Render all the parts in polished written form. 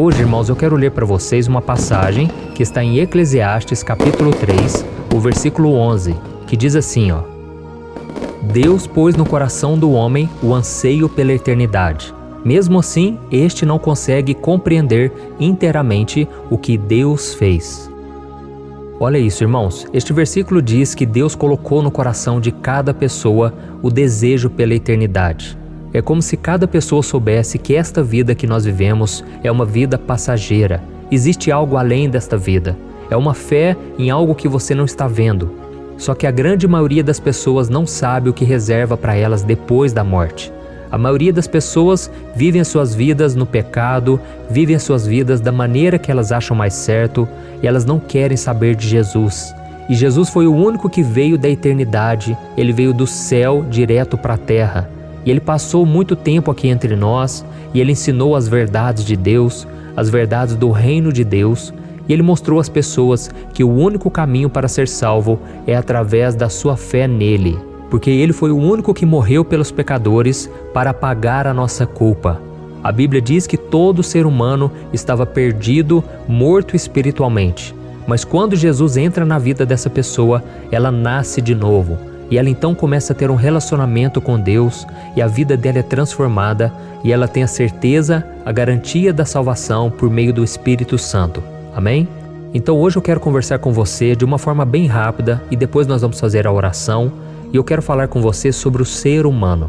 Hoje, irmãos, eu quero ler para vocês uma passagem que está em Eclesiastes capítulo 3, o versículo 11, que diz assim, ó: Deus pôs no coração do homem o anseio pela eternidade. Mesmo assim, este não consegue compreender inteiramente o que Deus fez. Olha isso, irmãos. Este versículo diz que Deus colocou no coração de cada pessoa o desejo pela eternidade. É como se cada pessoa soubesse que esta vida que nós vivemos é uma vida passageira. Existe algo além desta vida. É uma fé em algo que você não está vendo. Só que a grande maioria das pessoas não sabe o que reserva para elas depois da morte. A maioria das pessoas vivem as suas vidas no pecado, vivem as suas vidas da maneira que elas acham mais certo e elas não querem saber de Jesus. E Jesus foi o único que veio da eternidade, ele veio do céu direto para a terra. E ele passou muito tempo aqui entre nós e ele ensinou as verdades de Deus, as verdades do reino de Deus. E ele mostrou às pessoas que o único caminho para ser salvo é através da sua fé nele. Porque ele foi o único que morreu pelos pecadores para pagar a nossa culpa. A Bíblia diz que todo ser humano estava perdido, morto espiritualmente. Mas quando Jesus entra na vida dessa pessoa, ela nasce de novo. E ela então começa a ter um relacionamento com Deus e a vida dela é transformada e ela tem a certeza, a garantia da salvação por meio do Espírito Santo. Amém? Então hoje eu quero conversar com você de uma forma bem rápida e depois nós vamos fazer a oração e eu quero falar com você sobre o ser humano.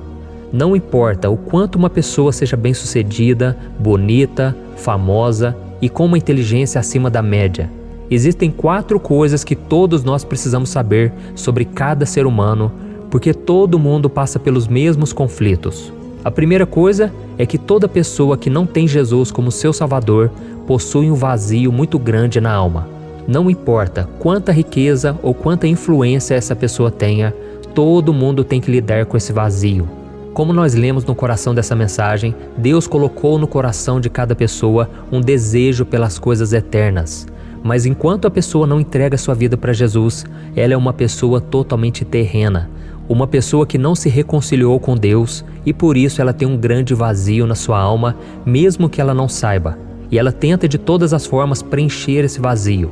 Não importa o quanto uma pessoa seja bem-sucedida, bonita, famosa e com uma inteligência acima da média. Existem 4 coisas que todos nós precisamos saber sobre cada ser humano, porque todo mundo passa pelos mesmos conflitos. A primeira coisa é que toda pessoa que não tem Jesus como seu Salvador possui um vazio muito grande na alma. Não importa quanta riqueza ou quanta influência essa pessoa tenha, todo mundo tem que lidar com esse vazio. Como nós lemos no coração dessa mensagem, Deus colocou no coração de cada pessoa um desejo pelas coisas eternas. Mas enquanto a pessoa não entrega sua vida para Jesus, ela é uma pessoa totalmente terrena, uma pessoa que não se reconciliou com Deus e por isso ela tem um grande vazio na sua alma, mesmo que ela não saiba. E ela tenta de todas as formas preencher esse vazio.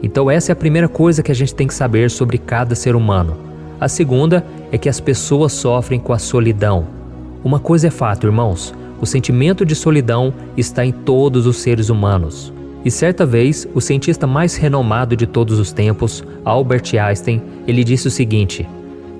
Então essa é a primeira coisa que a gente tem que saber sobre cada ser humano. A segunda é que as pessoas sofrem com a solidão. Uma coisa é fato, irmãos, o sentimento de solidão está em todos os seres humanos. E certa vez, o cientista mais renomado de todos os tempos, Albert Einstein, ele disse o seguinte: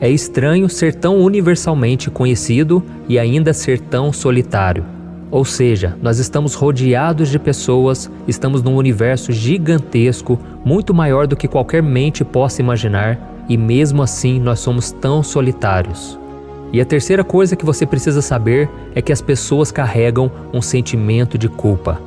é estranho ser tão universalmente conhecido e ainda ser tão solitário. Ou seja, nós estamos rodeados de pessoas, estamos num universo gigantesco, muito maior do que qualquer mente possa imaginar, e mesmo assim nós somos tão solitários. E a terceira coisa que você precisa saber é que as pessoas carregam um sentimento de culpa.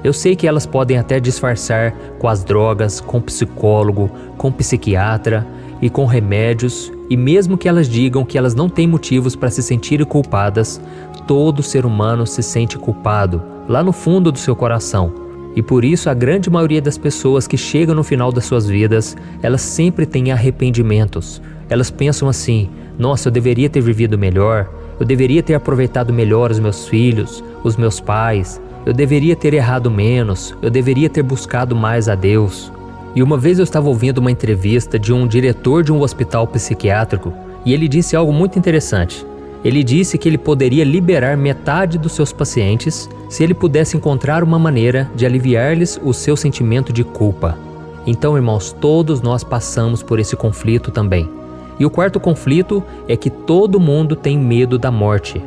Eu sei que elas podem até disfarçar com as drogas, com psicólogo, com psiquiatra e com remédios, e mesmo que elas digam que elas não têm motivos para se sentirem culpadas, todo ser humano se sente culpado, lá no fundo do seu coração. E por isso a grande maioria das pessoas que chegam no final das suas vidas, elas sempre têm arrependimentos. Elas pensam assim: nossa, eu deveria ter vivido melhor, eu deveria ter aproveitado melhor os meus filhos, os meus pais, eu deveria ter errado menos, eu deveria ter buscado mais a Deus. E uma vez eu estava ouvindo uma entrevista de um diretor de um hospital psiquiátrico e ele disse algo muito interessante. Ele disse que ele poderia liberar metade dos seus pacientes se ele pudesse encontrar uma maneira de aliviar-lhes o seu sentimento de culpa. Então, irmãos, todos nós passamos por esse conflito também. E o quarto conflito é que todo mundo tem medo da morte.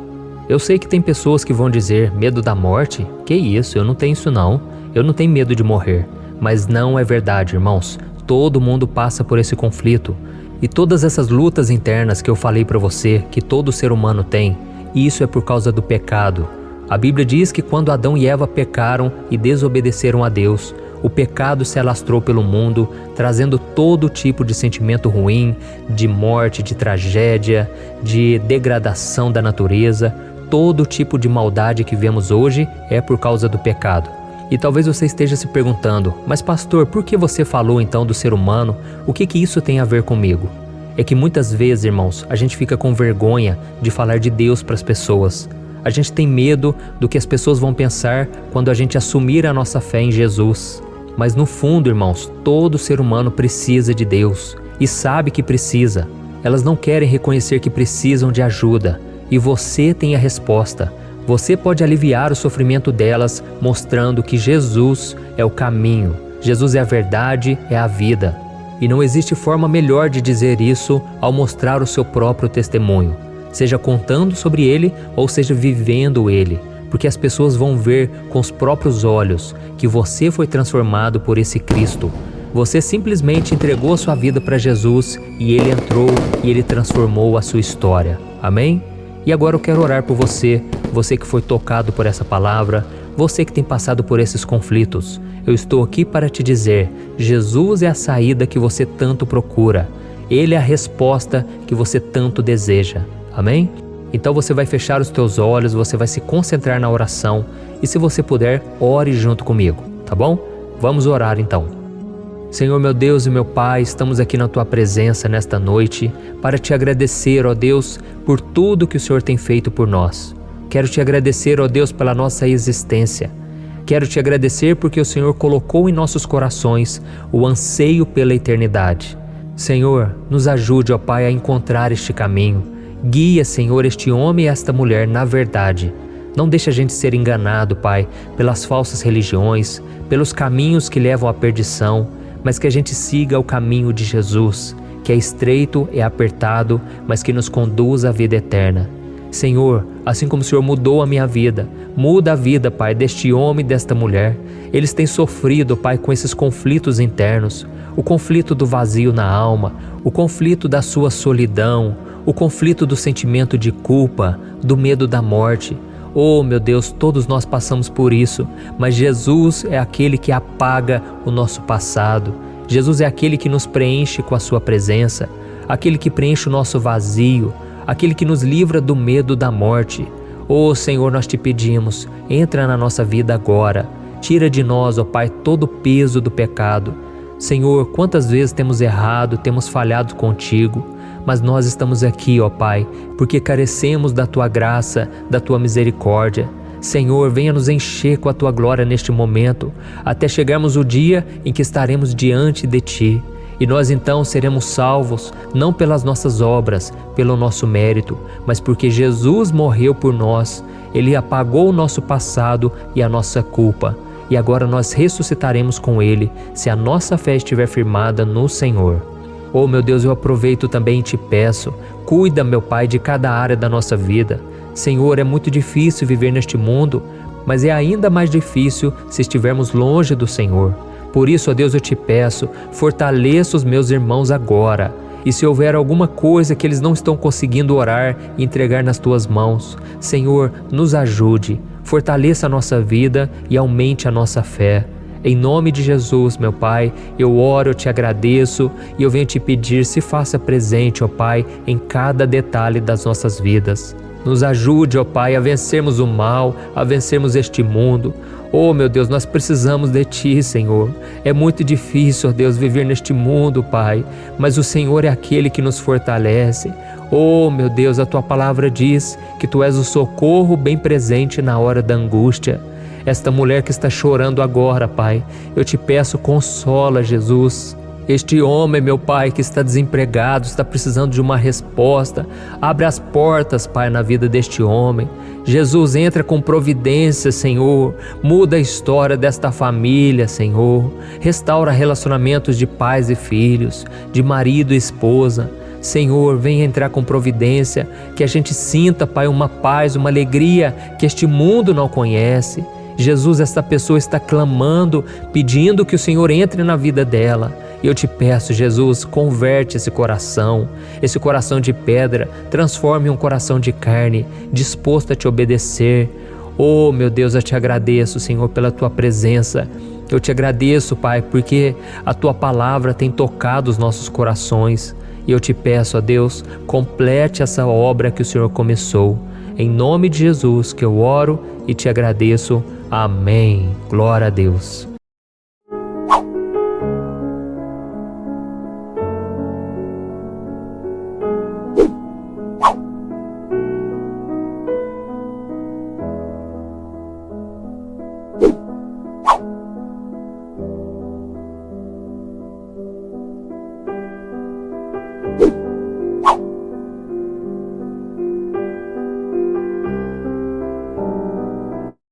Eu sei que tem pessoas que vão dizer: medo da morte? Que isso, eu não tenho isso não. Eu não tenho medo de morrer. Mas não é verdade, irmãos. Todo mundo passa por esse conflito. E todas essas lutas internas que eu falei para você, que todo ser humano tem, isso é por causa do pecado. A Bíblia diz que quando Adão e Eva pecaram e desobedeceram a Deus, o pecado se alastrou pelo mundo, trazendo todo tipo de sentimento ruim, de morte, de tragédia, de degradação da natureza. Todo tipo de maldade que vemos hoje é por causa do pecado. E talvez você esteja se perguntando: mas pastor, por que você falou então do ser humano? O que isso tem a ver comigo? É que muitas vezes, irmãos, a gente fica com vergonha de falar de Deus para as pessoas. A gente tem medo do que as pessoas vão pensar quando a gente assumir a nossa fé em Jesus. Mas no fundo, irmãos, todo ser humano precisa de Deus e sabe que precisa. Elas não querem reconhecer que precisam de ajuda e você tem a resposta. Você pode aliviar o sofrimento delas mostrando que Jesus é o caminho, Jesus é a verdade, é a vida. E não existe forma melhor de dizer isso ao mostrar o seu próprio testemunho, seja contando sobre ele ou seja vivendo ele, porque as pessoas vão ver com os próprios olhos que você foi transformado por esse Cristo. Você simplesmente entregou a sua vida para Jesus e Ele entrou e Ele transformou a sua história. Amém? E agora eu quero orar por você, você que foi tocado por essa palavra, você que tem passado por esses conflitos. Eu estou aqui para te dizer, Jesus é a saída que você tanto procura. Ele é a resposta que você tanto deseja. Amém? Então você vai fechar os teus olhos, você vai se concentrar na oração e se você puder, ore junto comigo, tá bom? Vamos orar então. Senhor meu Deus e meu Pai, estamos aqui na Tua presença nesta noite para Te agradecer, ó Deus, por tudo que o Senhor tem feito por nós. Quero Te agradecer, ó Deus, pela nossa existência. Quero Te agradecer porque o Senhor colocou em nossos corações o anseio pela eternidade. Senhor, nos ajude, ó Pai, a encontrar este caminho. Guia, Senhor, este homem e esta mulher na verdade. Não deixe a gente ser enganado, Pai, pelas falsas religiões, pelos caminhos que levam à perdição, mas que a gente siga o caminho de Jesus, que é estreito, é apertado, mas que nos conduz à vida eterna. Senhor, assim como o Senhor mudou a minha vida, muda a vida, Pai, deste homem e desta mulher. Eles têm sofrido, Pai, com esses conflitos internos, o conflito do vazio na alma, o conflito da sua solidão, o conflito do sentimento de culpa, do medo da morte. Oh, meu Deus, todos nós passamos por isso, mas Jesus é aquele que apaga o nosso passado. Jesus é aquele que nos preenche com a sua presença, aquele que preenche o nosso vazio, aquele que nos livra do medo da morte. Oh, Senhor, nós te pedimos, entra na nossa vida agora. Tira de nós, ó Pai, todo o peso do pecado. Senhor, quantas vezes temos errado, temos falhado contigo, mas nós estamos aqui, ó Pai, porque carecemos da Tua graça, da Tua misericórdia. Senhor, venha nos encher com a Tua glória neste momento, até chegarmos o dia em que estaremos diante de Ti. E nós então seremos salvos, não pelas nossas obras, pelo nosso mérito, mas porque Jesus morreu por nós. Ele apagou o nosso passado e a nossa culpa. E agora nós ressuscitaremos com Ele, se a nossa fé estiver firmada no Senhor. Oh, meu Deus, eu aproveito também e te peço, cuida, meu Pai, de cada área da nossa vida. Senhor, é muito difícil viver neste mundo, mas é ainda mais difícil se estivermos longe do Senhor. Por isso, ó Deus, eu te peço, fortaleça os meus irmãos agora. E se houver alguma coisa que eles não estão conseguindo orar e entregar nas Tuas mãos, Senhor, nos ajude, fortaleça a nossa vida e aumente a nossa fé. Em nome de Jesus, meu Pai, eu oro, eu te agradeço e eu venho te pedir, se faça presente, ó Pai, em cada detalhe das nossas vidas. Nos ajude, ó Pai, a vencermos o mal, a vencermos este mundo. Oh, meu Deus, nós precisamos de Ti, Senhor. É muito difícil, ó Deus, viver neste mundo, Pai, mas o Senhor é aquele que nos fortalece. Oh, meu Deus, a Tua palavra diz que Tu és o socorro bem presente na hora da angústia. Esta mulher que está chorando agora, Pai, eu te peço, consola, Jesus. Este homem, meu Pai, que está desempregado, está precisando de uma resposta. Abre as portas, Pai, na vida deste homem. Jesus, entra com providência, Senhor. Muda a história desta família, Senhor. Restaura relacionamentos de pais e filhos, de marido e esposa. Senhor, venha entrar com providência, que a gente sinta, Pai, uma paz, uma alegria que este mundo não conhece. Jesus, esta pessoa está clamando, pedindo que o Senhor entre na vida dela. E eu te peço, Jesus, converte esse coração de pedra, transforme em um coração de carne, disposto a te obedecer. Oh, meu Deus, eu te agradeço, Senhor, pela Tua presença. Eu te agradeço, Pai, porque a Tua palavra tem tocado os nossos corações. E eu te peço, ó Deus, complete essa obra que o Senhor começou. Em nome de Jesus que eu oro e te agradeço. Amém. Glória a Deus.